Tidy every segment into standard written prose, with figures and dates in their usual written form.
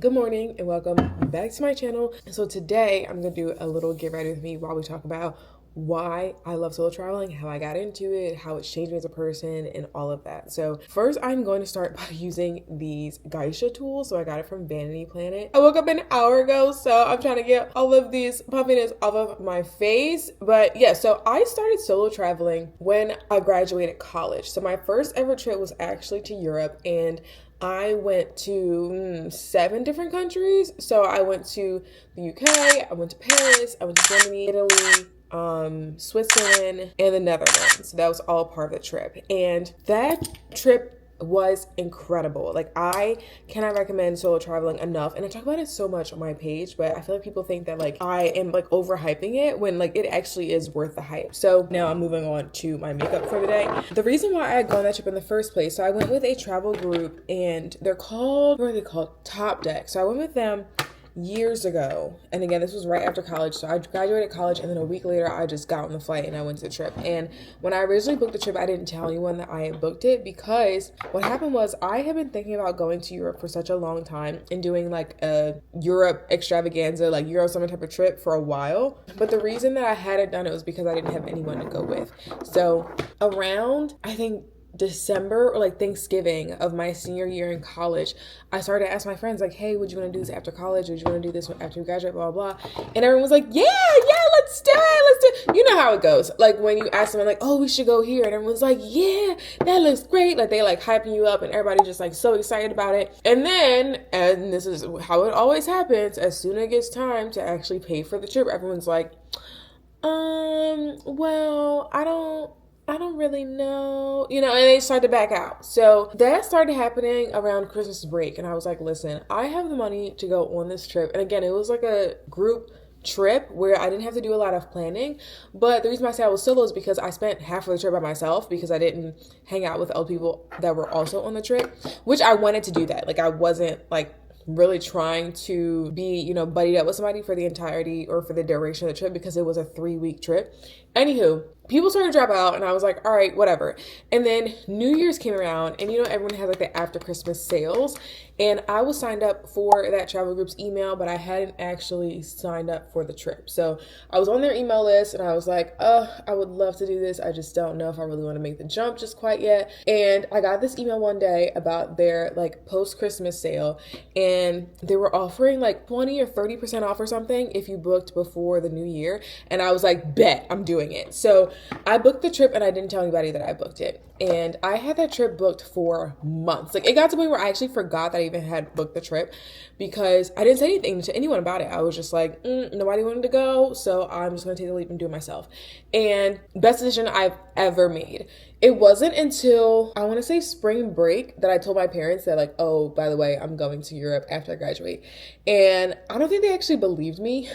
Good morning and welcome back to my channel. So today I'm going to do a little get ready with me while we talk about why I love solo traveling, how I got into it, how it's changed me as a person, and all of that. So first I'm going to start by using these Geisha tools. So I got it from Vanity Planet. I woke up an hour ago, so I'm trying to get all of these puffiness off of my face. But yeah, so I started solo traveling when I graduated college. So my first ever trip was actually to Europe, and I went to 7 different countries. So I went to the UK, I went to Paris, I went to Germany, Italy, Switzerland, and the Netherlands. So that was all part of the trip. And that trip was incredible. Like, I cannot recommend solo traveling enough. And I talk about it so much on my page, but I feel like people think that like I am like overhyping it when like it actually is worth the hype. So now I'm moving on to my makeup for the day. The reason why I had gone that trip in the first place, so I went with a travel group, and they're called, what are they called? Top Deck. So I went with them years ago, and again, this was right after college. So I graduated college, and then a week later I just got on the flight and I went to the trip. And when I originally booked the trip, I didn't tell anyone that I had booked it, because what happened was I had been thinking about going to Europe for such a long time and doing like a Europe extravaganza, like Euro summer type of trip for a while. But the reason that I hadn't done it was because I didn't have anyone to go with. So around, I think, December or like Thanksgiving of my senior year in college, I started to ask my friends like, hey, would you want to do this after college? Would you want to do this after you graduate, blah, blah, blah. And everyone was like, yeah, let's do it. You know how it goes. Like when you ask someone like, oh, we should go here. And everyone's like, yeah, that looks great. Like they like hyping you up and everybody's just like so excited about it. And then, and this is how it always happens, as soon as it gets time to actually pay for the trip, everyone's like, well, I don't really know, and they started to back out. So that started happening around Christmas break. And I was like, listen, I have the money to go on this trip. And again, it was like a group trip where I didn't have to do a lot of planning. But the reason I say I was solo is because I spent half of the trip by myself, because I didn't hang out with other people that were also on the trip, which I wanted to do that. Like I wasn't like really trying to be, buddied up with somebody for the entirety or for the duration of the trip, because it was a 3-week trip. Anywho, people started to drop out, and I was like, all right, whatever. And then New Year's came around, and everyone has like the after Christmas sales. And I was signed up for that travel group's email, but I hadn't actually signed up for the trip. So I was on their email list, and I was like, I would love to do this. I just don't know if I really want to make the jump just quite yet. And I got this email one day about their like post-Christmas sale, and they were offering like 20 or 30% off or something if you booked before the new year. And I was like, bet, I'm doing it. So I booked the trip, and I didn't tell anybody that I booked it. And I had that trip booked for months. Like it got to the point where I actually forgot that I even had booked the trip, because I didn't say anything to anyone about it. I was just like, nobody wanted to go, so I'm just going to take the leap and do it myself. And best decision I've ever made. It wasn't until, I want to say, spring break that I told my parents that like, oh, by the way, I'm going to Europe after I graduate. And I don't think they actually believed me.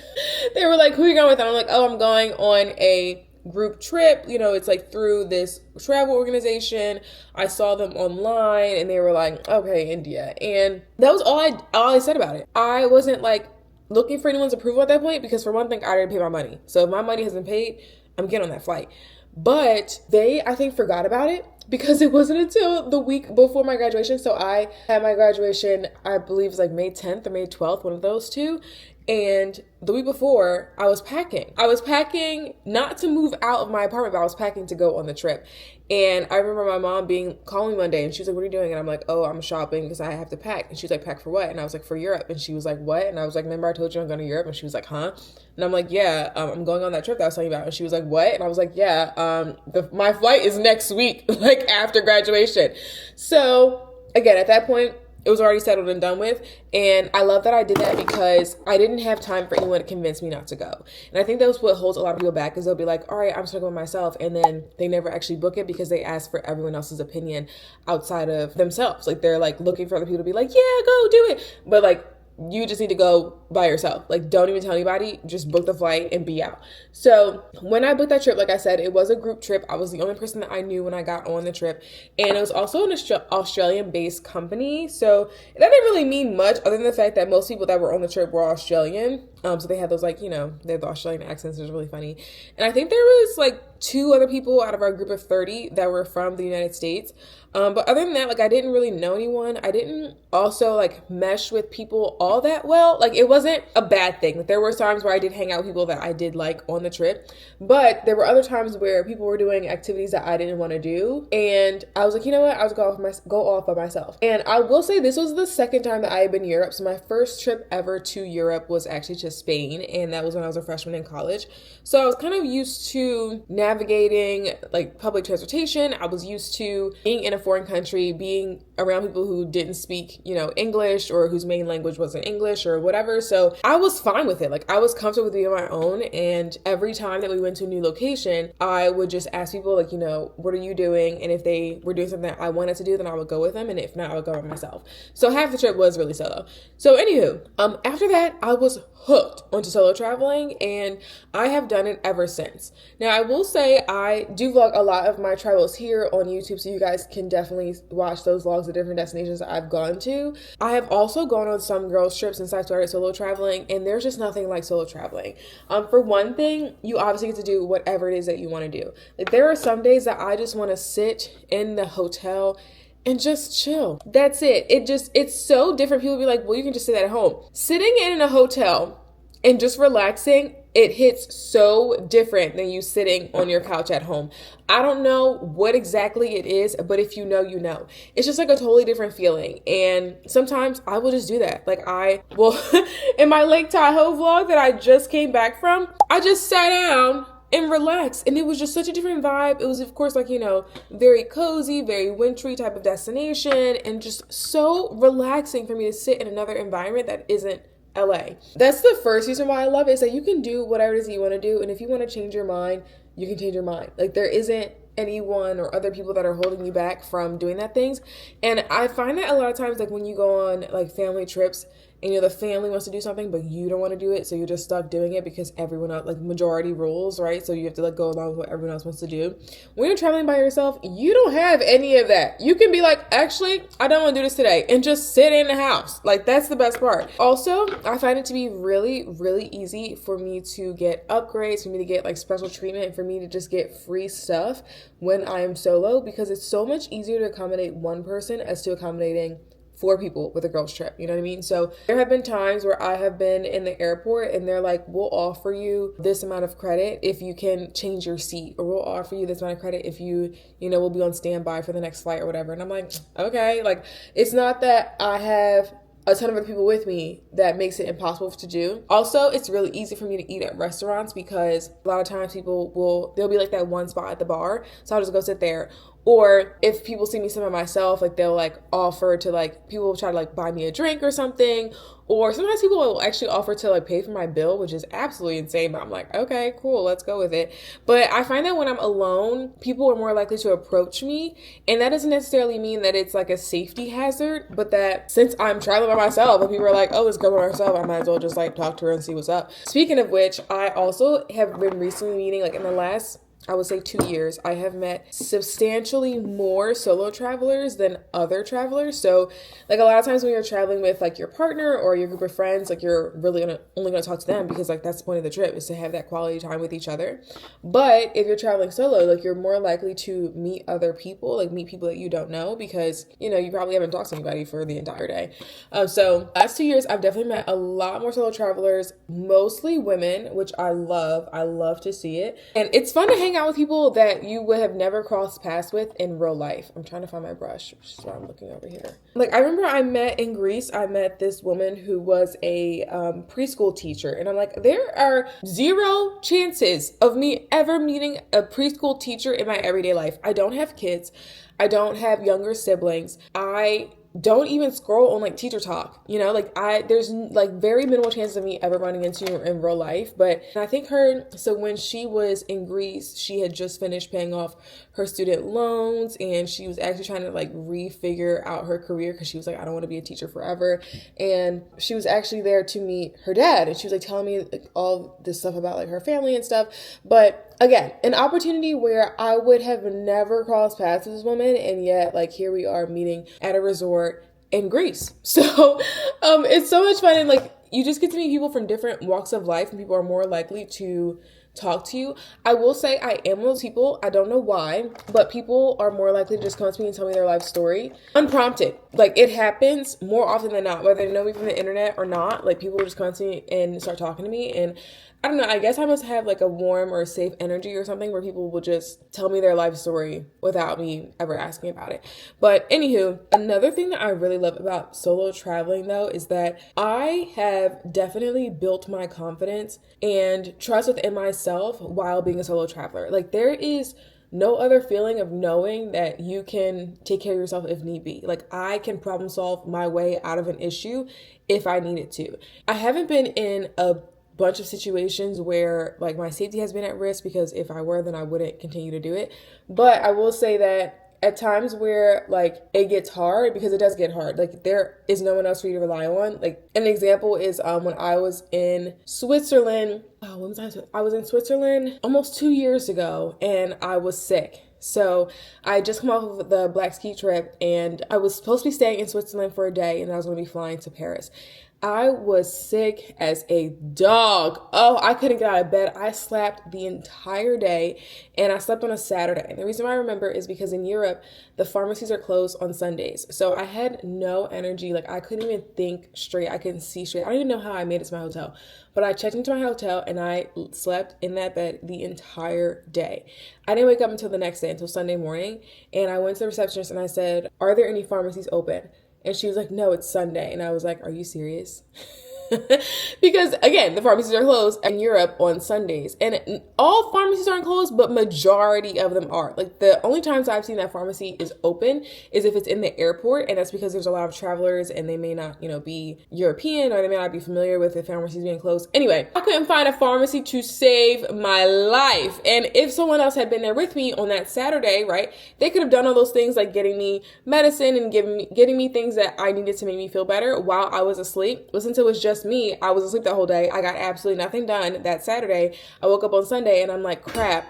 They were like, who are you going with? And I'm like, oh, I'm going on a group trip. It's like through this travel organization. I saw them online, and they were like, okay, India. And that was all I said about it. I wasn't like looking for anyone's approval at that point, because for one thing, I already paid my money. So if my money hasn't paid, I'm getting on that flight. But they, I think, forgot about it, because it wasn't until the week before my graduation. So I had my graduation, I believe it was like May 10th or May 12th, one of those two. And the week before, I was packing. I was packing not to move out of my apartment, but I was packing to go on the trip. And I remember my mom calling me one day, and she was like, what are you doing? And I'm like, oh, I'm shopping because I have to pack. And she was like, pack for what? And I was like, for Europe. And she was like, what? And I was like, remember I told you I'm going to Europe? And she was like, huh? And I'm like, yeah, I'm going on that trip that I was telling you about. And she was like, what? And I was like, yeah, my flight is next week, like after graduation. So again, at that point, it was already settled and done with. And I love that I did that, because I didn't have time for anyone to convince me not to go. And I think that's what holds a lot of people back, is they'll be like, all right, I'm just going myself. And then they never actually book it, because they ask for everyone else's opinion outside of themselves. Like they're like looking for other people to be like, yeah, go do it. But like, you just need to go by yourself. Like, don't even tell anybody, just book the flight and be out. So when I booked that trip, like I said, it was a group trip. I was the only person that I knew when I got on the trip. And it was also an Australian-based company. So that didn't really mean much, other than the fact that most people that were on the trip were Australian. So they had those they had the Australian accents. It was really funny. And I think there was like 2 other people out of our group of 30 that were from the United States. But other than that, like I didn't really know anyone. I didn't also like mesh with people all that well. Like it wasn't a bad thing. Like there were times where I did hang out with people that I did like on the trip, but there were other times where people were doing activities that I didn't want to do, and I was like, you know what, I was go off by myself. And I will say this was the second time that I had been to Europe. So my first trip ever to Europe was actually to Spain, and that was when I was a freshman in college. So I was kind of used to navigating like public transportation. I was used to being in a foreign country, being around people who didn't speak, English, or whose main language wasn't English or whatever. So I was fine with it. Like I was comfortable with being on my own. And every time that we went to a new location, I would just ask people like, what are you doing? And if they were doing something that I wanted to do, then I would go with them. And if not, I would go by myself. So half the trip was really solo. So anywho, after that, I was hooked onto solo traveling, and I have done it ever since. Now, I will say I do vlog a lot of my travels here on YouTube, so you guys can definitely watch those vlogs of different destinations that I've gone to. I have also gone on some girls' trips since I started solo traveling, and there's just nothing like solo traveling. For one thing, you obviously get to do whatever it is that you want to do. Like there are some days that I just want to sit in the hotel and just chill. That's it. It's so different. People be like, well, you can just sit at home. Sitting in a hotel and just relaxing, it hits so different than you sitting on your couch at home. I don't know what exactly it is, but if you know, you know. It's just like a totally different feeling. And sometimes I will just do that. Like I will, in my Lake Tahoe vlog that I just came back from, I just sat down and relax. And it was just such a different vibe. It was, of course, like, very cozy, very wintry type of destination, and just so relaxing for me to sit in another environment that isn't LA. That's the first reason why I love it, is that you can do whatever it is that you want to do. And if you want to change your mind, you can change your mind. Like there isn't anyone or other people that are holding you back from doing that things. And I find that a lot of times, like when you go on like family trips, and the family wants to do something, but you don't want to do it, so you're just stuck doing it because everyone else, like majority rules, right? So you have to like go along with what everyone else wants to do. When you're traveling by yourself, you don't have any of that. You can be like, actually, I don't want to do this today, and just sit in the house. Like that's the best part. Also, I find it to be really, really easy for me to get upgrades, for me to get like special treatment, and for me to just get free stuff when I am solo, because it's so much easier to accommodate one person as to accommodating 4 people with a girls trip. You know what I mean? So there have been times where I have been in the airport and they're like, we'll offer you this amount of credit if you can change your seat, or we'll offer you this amount of credit if you will be on standby for the next flight or whatever. And I'm like, okay, like it's not that I have a ton of other people with me that makes it impossible to do. Also, it's really easy for me to eat at restaurants because a lot of times they'll be like that one spot at the bar. So I'll just go sit there. Or if people see me sit by myself, like they'll like offer to like, people will try to like buy me a drink or something. Or sometimes people will actually offer to like pay for my bill, which is absolutely insane. But I'm like, okay, cool, let's go with it. But I find that when I'm alone, people are more likely to approach me. And that doesn't necessarily mean that it's like a safety hazard, but that since I'm traveling by myself and people are like, oh, this girl by herself, I might as well just like talk to her and see what's up. Speaking of which, I also have been recently meeting, like in the last, I would say 2 years, I have met substantially more solo travelers than other travelers. So like a lot of times when you're traveling with like your partner or your group of friends, like you're really only gonna talk to them because like that's the point of the trip, is to have that quality time with each other. But if you're traveling solo, like you're more likely to meet other people, like meet people that you don't know, because you probably haven't talked to anybody for the entire day. So last 2 years, I've definitely met a lot more solo travelers, mostly women, which I love. I love to see it. And it's fun to hang out with people that you would have never crossed paths with in real life. I'm trying to find my brush, which is why I'm looking over here. Like I remember I met this woman who was a preschool teacher, and I'm like, there are 0 chances of me ever meeting a preschool teacher in my everyday life. I don't have kids. I don't have younger siblings. I don't even scroll on like Teacher Talk, there's like very minimal chances of me ever running into her in real life. But I think so when she was in Greece, she had just finished paying off her student loans, and she was actually trying to like refigure out her career because she was like, I don't want to be a teacher forever. And she was actually there to meet her dad, and she was like telling me like all this stuff about like her family and stuff. But again, an opportunity where I would have never crossed paths with this woman, and yet like here we are meeting at a resort in Greece. So it's so much fun, and like you just get to meet people from different walks of life, and people are more likely to talk to you. I will say I am one of those people, I don't know why, but people are more likely to just come up to me and tell me their life story unprompted. Like, it happens more often than not, whether they know me from the internet or not. Like, people will just come up to me and start talking to me, and I don't know, I guess I must have like a warm or safe energy or something where people will just tell me their life story without me ever asking about it. But anywho, another thing that I really love about solo traveling though is that I have definitely built my confidence and trust within myself while being a solo traveler. Like, there is no other feeling of knowing that you can take care of yourself if need be. Like, I can problem solve my way out of an issue if I needed to. I haven't been in a bunch of situations where like my safety has been at risk, because if I were, then I wouldn't continue to do it. But I will say that at times where like it gets hard, because it does get hard, like there is no one else for you to rely on. Like, an example is when I was in Switzerland. When was I was in Switzerland almost 2 years ago, and I was sick. So I just come off of the Black Ski trip, and I was supposed to be staying in Switzerland for a day, and I was going to be flying to Paris. I was sick as a dog. Oh, I couldn't get out of bed. I slept the entire day, and I slept on a Saturday. And the reason why I remember is because in Europe, the pharmacies are closed on Sundays. So I had no energy. Like, I couldn't even think straight. I couldn't see straight. I don't even know how I made it to my hotel. But I checked into my hotel, and I slept in that bed the entire day. I didn't wake up until the next day, until Sunday morning. And I went to the receptionist, and I said, "Are there any pharmacies open?" And she was like, "No, it's Sunday." And I was like, "Are you serious?" Because again, the pharmacies are closed in Europe on Sundays, and all pharmacies aren't closed, but majority of them are. Like, the only times I've seen that pharmacy is open is if it's in the airport, and that's because there's a lot of travelers and they may not, be European, or they may not be familiar with the pharmacies being closed. Anyway, I couldn't find a pharmacy to save my life. And if someone else had been there with me on that Saturday, right, they could have done all those things like getting me medicine and getting me things that I needed to make me feel better while I was asleep. But since it was just me, I was asleep that whole day. I got absolutely nothing done that Saturday. I woke up on Sunday and I'm like, crap.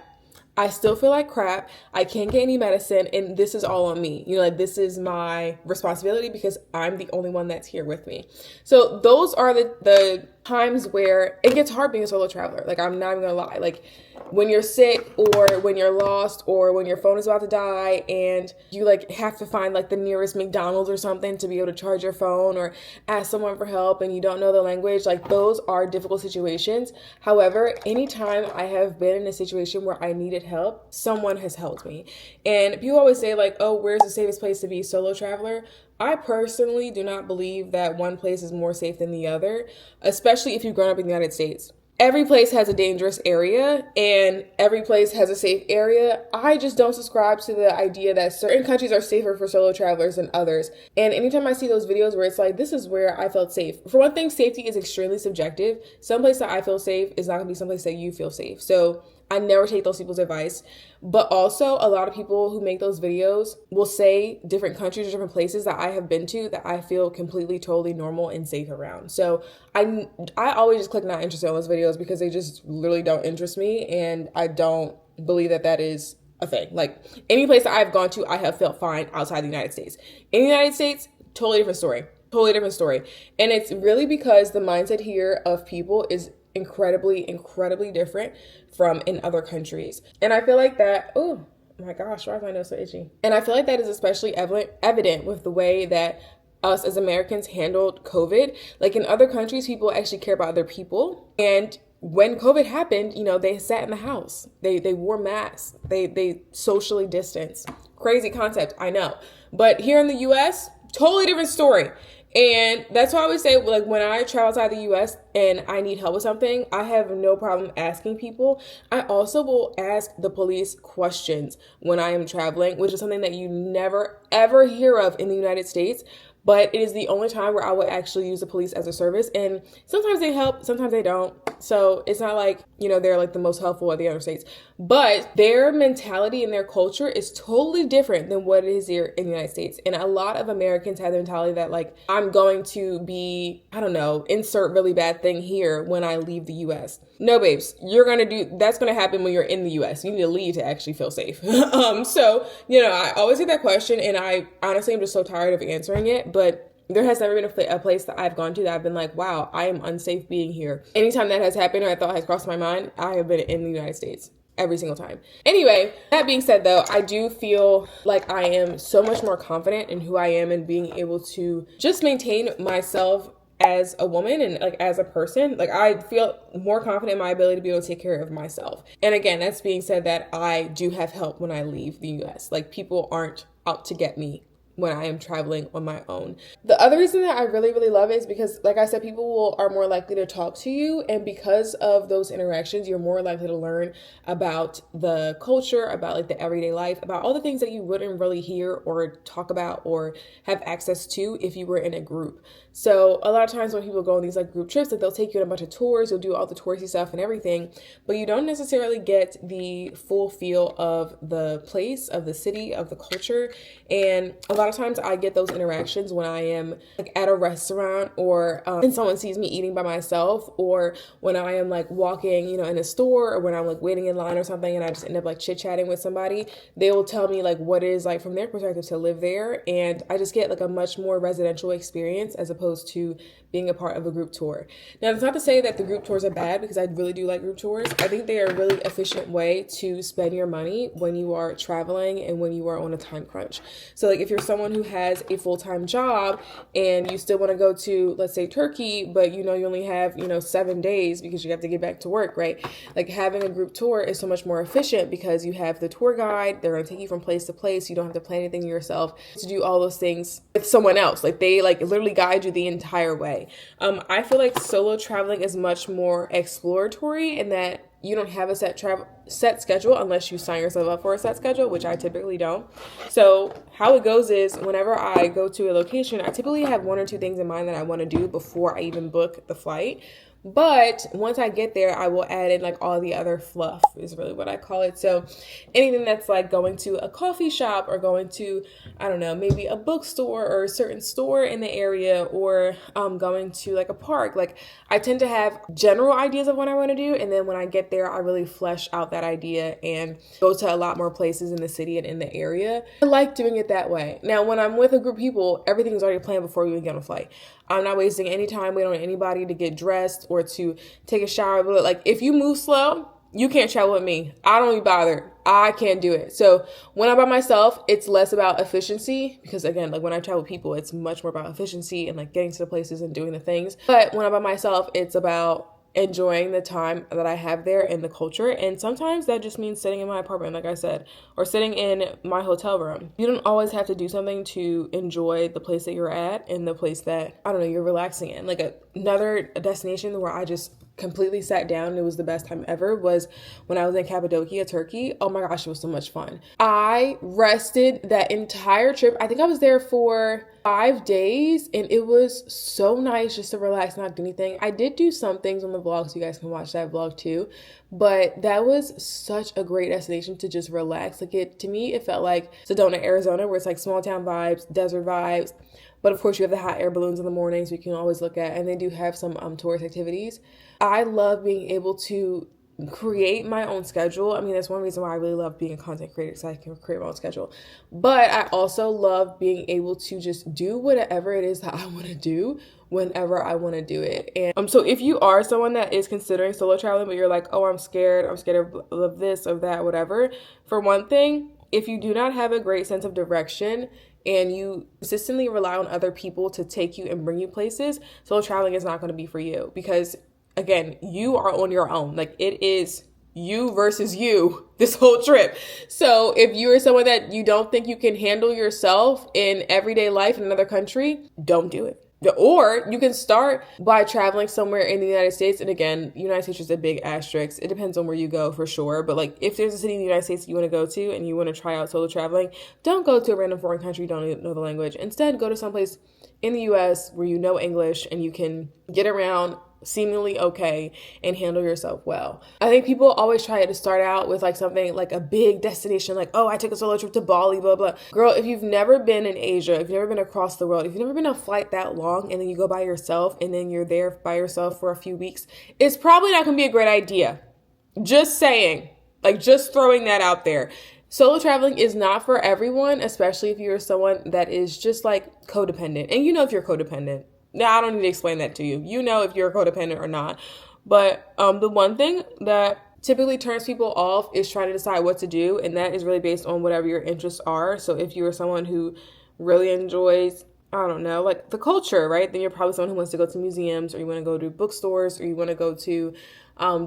I still feel like crap. I can't get any medicine, and this is all on me. Like, this is my responsibility because I'm the only one that's here with me. So those are the times where it gets hard being a solo traveler. Like, I'm not even gonna lie. Like, when you're sick, or when you're lost, or when your phone is about to die and you like have to find like the nearest McDonald's or something to be able to charge your phone, or ask someone for help and you don't know the language, like, those are difficult situations. However, anytime I have been in a situation where I needed help, someone has helped me. And people always say like, "Oh, where's the safest place to be a solo traveler?" I personally do not believe that one place is more safe than the other, especially if you've grown up in the United States. Every place has a dangerous area and every place has a safe area. I just don't subscribe to the idea that certain countries are safer for solo travelers than others. And anytime I see those videos where it's like, this is where I felt safe. For one thing, safety is extremely subjective. Some place that I feel safe is not going to be someplace that you feel safe. So I never take those people's advice. But also, a lot of people who make those videos will say different countries or different places that I have been to that I feel completely, totally normal and safe around. So I always just click not interested on those videos because they just literally don't interest me. And I don't believe that that is a thing. Like, any place that I've gone to, I have felt fine outside the United States. In the United States, totally different story. Totally different story. And it's really because the mindset here of people is incredibly, incredibly different from in other countries. And I feel like that, oh my gosh, why is my nose so itchy? And I feel like that is especially evident with the way that us as Americans handled COVID. Like, in other countries, people actually care about their people. And when COVID happened, they sat in the house. They wore masks. They socially distanced. Crazy concept, I know. But here in the US, totally different story. And that's why I always say, like, when I travel outside the U.S. and I need help with something, I have no problem asking people. I also will ask the police questions when I am traveling, which is something that you never, ever hear of in the United States. But it is the only time where I would actually use the police as a service. And sometimes they help, sometimes they don't. So it's not like, they're like the most helpful at the other states. But their mentality and their culture is totally different than what it is here in the United States. And a lot of Americans have the mentality that, like, I'm going to be, insert really bad thing here when I leave the US. No, babes, that's going to happen when you're in the US. You need to leave to actually feel safe. So, I always get that question, and I honestly am just so tired of answering it. But there has never been a place that I've gone to that I've been like, wow, I am unsafe being here. Anytime that has happened or I thought has crossed my mind, I have been in the United States. Every single time. Anyway, that being said though, I do feel like I am so much more confident in who I am and being able to just maintain myself as a woman and like as a person. Like I feel more confident in my ability to be able to take care of myself. And again, that's being said that I do have help when I leave the US. Like people aren't out to get me when I am traveling on my own. The other reason that I really, really love it is because, like I said, people are more likely to talk to you. And because of those interactions, you're more likely to learn about the culture, about like the everyday life, about all the things that you wouldn't really hear or talk about or have access to if you were in a group. So a lot of times when people go on these like group trips, like they'll take you on a bunch of tours, you'll do all the touristy stuff and everything, but you don't necessarily get the full feel of the place, of the city, of the culture. And a lot of times I get those interactions when I am like at a restaurant or and someone sees me eating by myself, or when I am like walking, you know, in a store, or when I'm like waiting in line or something and I just end up like chit-chatting with somebody. They will tell me like what it is like from their perspective to live there, and I just get like a much more residential experience as opposed to being a part of a group tour. Now, it's not to say that the group tours are bad, because I really do like group tours. I think they are a really efficient way to spend your money when you are traveling and when you are on a time crunch. So like if you're someone who has a full-time job and you still want to go to, let's say, Turkey, but you know you only have, 7 days because you have to get back to work, right? Like having a group tour is so much more efficient because you have the tour guide. They're going to take you from place to place. You don't have to plan anything yourself to do all those things with someone else. Like they like literally guide you the entire way. I feel like solo traveling is much more exploratory in that you don't have a set schedule unless you sign yourself up for a set schedule, which I typically don't. So how it goes is whenever I go to a location, I typically have 1 or 2 things in mind that I want to do before I even book the flight. But once I get there, I will add in like all the other fluff is really what I call it. So anything that's like going to a coffee shop or going to, I don't know, maybe a bookstore or a certain store in the area, or going to like a park. Like I tend to have general ideas of what I want to do. And then when I get there, I really flesh out that idea and go to a lot more places in the city and in the area. I like doing it that way. Now, when I'm with a group of people, everything's already planned before we even get on a flight. I'm not wasting any time waiting on anybody to get dressed or to take a shower. But like, if you move slow, you can't travel with me. I don't be bothered. I can't do it. So when I'm by myself, it's less about efficiency, because again, like when I travel with people, it's much more about efficiency and like getting to the places and doing the things. But when I'm by myself, it's about enjoying the time that I have there and the culture. And sometimes that just means sitting in my apartment, like I said, or sitting in my hotel room. You don't always have to do something to enjoy the place that you're at and the place that, I don't know, you're relaxing in. Like another destination where I just completely sat down and it was the best time ever was when I was in Cappadocia, Turkey. Oh my gosh, it was so much fun. I rested that entire trip. I think I was there for 5 days and it was so nice just to relax, not do anything. I did do some things on the vlog, so you guys can watch that vlog too. But that was such a great destination to just relax. Like to me, it felt like Sedona, Arizona, where it's like small town vibes, desert vibes. But of course, you have the hot air balloons in the mornings you can always look at. And they do have some tourist activities. I love being able to create my own schedule. I mean, that's one reason why I really love being a content creator, because I can create my own schedule. But I also love being able to just do whatever it is that I want to do whenever I want to do it. And so if you are someone that is considering solo traveling, but you're like, oh, I'm scared of this, of that, whatever. For one thing, if you do not have a great sense of direction and you consistently rely on other people to take you and bring you places, solo traveling is not going to be for you, because again, you are on your own. Like it is you versus you this whole trip. So if you are someone that you don't think you can handle yourself in everyday life in another country, don't do it. Or you can start by traveling somewhere in the United States. And again, United States is a big asterisk. It depends on where you go for sure. But like if there's a city in the United States that you want to go to and you want to try out solo traveling, don't go to a random foreign country you don't know the language. Instead, go to someplace in the US where you know English and you can get around seemingly okay and handle yourself well. I think people always try to start out with like something like a big destination, like, oh, I took a solo trip to Bali, blah, blah. Girl, if you've never been in Asia, if you've never been across the world, if you've never been on a flight that long and then you go by yourself and then you're there by yourself for a few weeks, it's probably not going to be a great idea. Just saying, like just throwing that out there. Solo traveling is not for everyone, especially if you're someone that is just like codependent. And you know if you're codependent. Now, I don't need to explain that to you. You know if you're codependent or not. But the one thing that typically turns people off is trying to decide what to do. And that is really based on whatever your interests are. So if you're someone who really enjoys, I don't know, like the culture, right? Then you're probably someone who wants to go to museums, or you want to go to bookstores, or you want to go to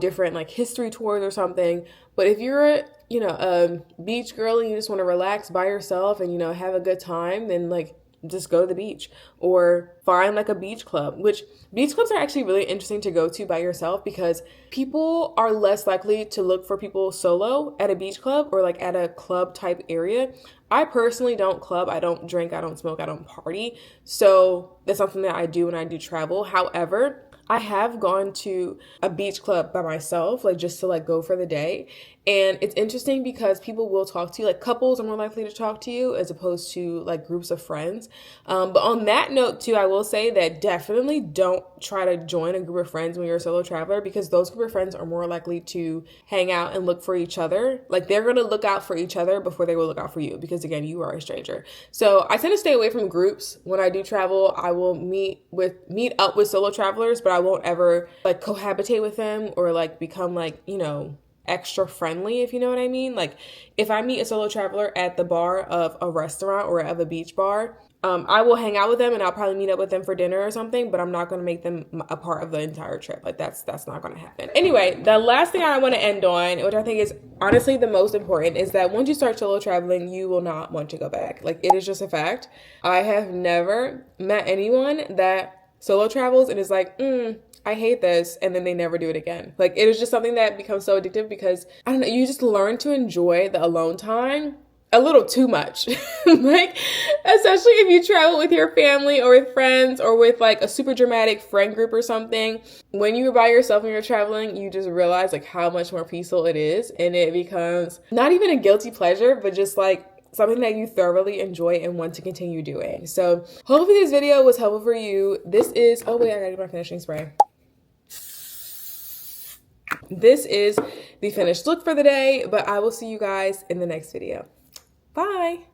different like history tours or something. But if you're, a beach girl and you just want to relax by yourself and, have a good time, then like just go to the beach or find like a beach club, which beach clubs are actually really interesting to go to by yourself because people are less likely to look for people solo at a beach club or like at a club type area. I personally don't club. I don't drink. I don't smoke. I don't party. So that's something that I do when I do travel. However, I have gone to a beach club by myself, like just to like go for the day. And it's interesting because people will talk to you, like couples are more likely to talk to you as opposed to like groups of friends. But on that note too, I will say that definitely don't try to join a group of friends when you're a solo traveler because those group of friends are more likely to hang out and look for each other. Like they're going to look out for each other before they will look out for you because again, you are a stranger. So I tend to stay away from groups. When I do travel, I will meet up with solo travelers, but I won't ever like cohabitate with them or like become like, extra friendly, if you know what I mean. Like if I meet a solo traveler at the bar of a restaurant or of a beach bar, I will hang out with them and I'll probably meet up with them for dinner or something, but I'm not going to make them a part of the entire trip. Like that's not going to happen. Anyway, the last thing I want to end on, which I think is honestly the most important, is that once you start solo traveling, you will not want to go back. Like it is just a fact. I have never met anyone that solo travels and is like, I hate this, and then they never do it again. Like it is just something that becomes so addictive because I don't know, you just learn to enjoy the alone time a little too much. Like especially if you travel with your family or with friends or with like a super dramatic friend group or something. When you're by yourself and you're traveling, you just realize like how much more peaceful it is, and it becomes not even a guilty pleasure, but just like something that you thoroughly enjoy and want to continue doing. So hopefully this video was helpful for you. This is, oh wait, I gotta get my finishing spray. This is the finished look for the day, but I will see you guys in the next video. Bye.